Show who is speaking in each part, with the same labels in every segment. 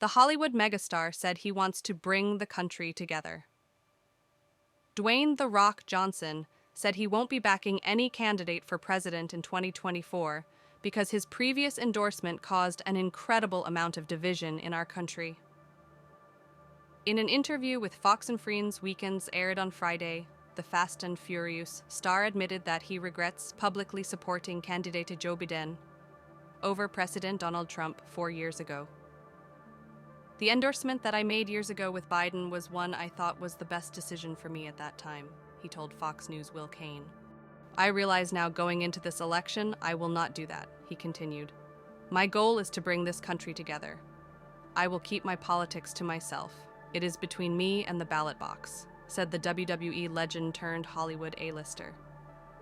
Speaker 1: The Hollywood megastar said he wants to bring the country together. Dwayne The Rock Johnson said he won't be backing any candidate for president in 2024 because his previous endorsement caused an incredible amount of division in our country. In an interview with Fox & Friends Weekends aired on Friday, the Fast and Furious star admitted that he regrets publicly supporting candidate Joe Biden over President Donald Trump 4 years ago. The endorsement that I made years ago with Biden was one I thought was the best decision for me at that time, he told Fox News' Will Cain. I realize now going into this election, I will not do that, he continued. My goal is to bring this country together. I will keep my politics to myself. It is between me and the ballot box, said the WWE legend turned Hollywood A-lister.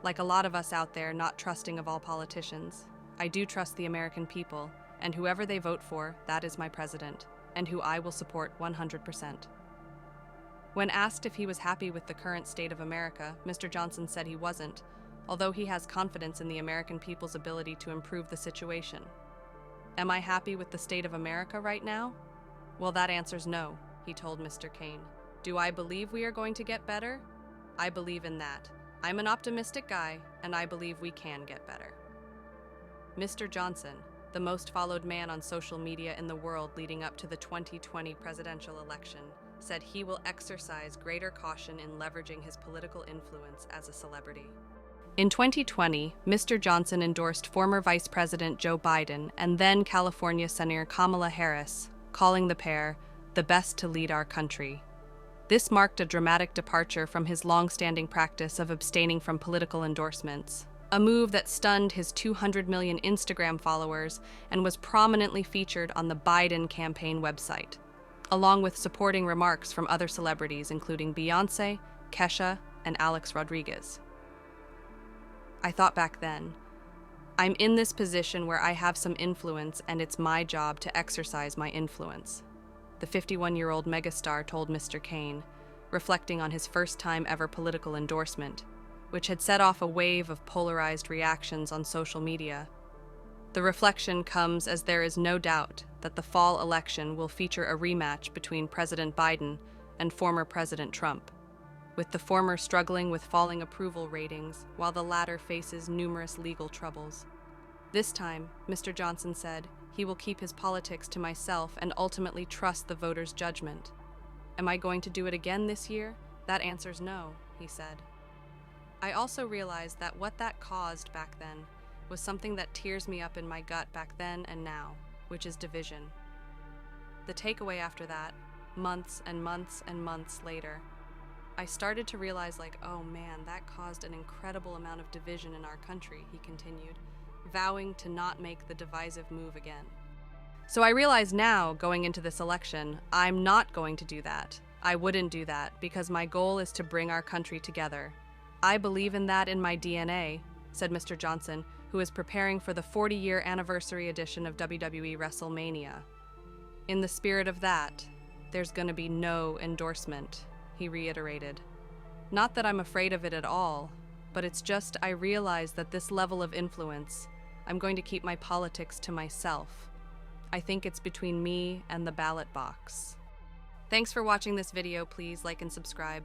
Speaker 1: Like a lot of us out there not trusting of all politicians, I do trust the American people, and whoever they vote for, that is my president, and who I will support 100%. When asked if he was happy with the current state of America, Mr. Johnson said he wasn't, although he has confidence in the American people's ability to improve the situation. Am I happy with the state of America right now? Well, that answer's no, he told Mr. Cain. Do I believe we are going to get better? I believe in that. I'm an optimistic guy, and I believe we can get better. Mr. Johnson, the most followed man on social media in the world leading up to the 2020 presidential election, said he will exercise greater caution in leveraging his political influence as a celebrity. In 2020, Mr. Johnson endorsed former Vice President Joe Biden and then California Senator Kamala Harris, calling the pair the best to lead our country. This marked a dramatic departure from his long-standing practice of abstaining from political endorsements, a move that stunned his 200 million Instagram followers and was prominently featured on the Biden campaign website, along with supporting remarks from other celebrities including Beyoncé, Kesha, and Alex Rodriguez. I thought back then, I'm in this position where I have some influence and it's my job to exercise my influence, the 51-year-old megastar told Mr. Cain, reflecting on his first-time ever political endorsement, which had set off a wave of polarized reactions on social media. The reflection comes as there is no doubt that the fall election will feature a rematch between President Biden and former President Trump, with the former struggling with falling approval ratings while the latter faces numerous legal troubles. This time, Mr. Johnson said, he will keep his politics to myself and ultimately trust the voters' judgment. Am I going to do it again this year? That answer's no, he said. I also realized that what that caused back then was something that tears me up in my gut back then and now, which is division. The takeaway after that, months and months and months later, I started to realize oh man, that caused an incredible amount of division in our country, he continued, vowing to not make the divisive move again. So I realize now, going into this election, I'm not going to do that. I wouldn't do that because my goal is to bring our country together. I believe in that in my DNA, said Mr. Johnson, who is preparing for the 40-year anniversary edition of WWE WrestleMania. In the spirit of that, there's going to be no endorsement, he reiterated. Not that I'm afraid of it at all, but it's just I realize that this level of influence, I'm going to keep my politics to myself. I think it's between me and the ballot box. Thanks for watching this video. Please like and subscribe.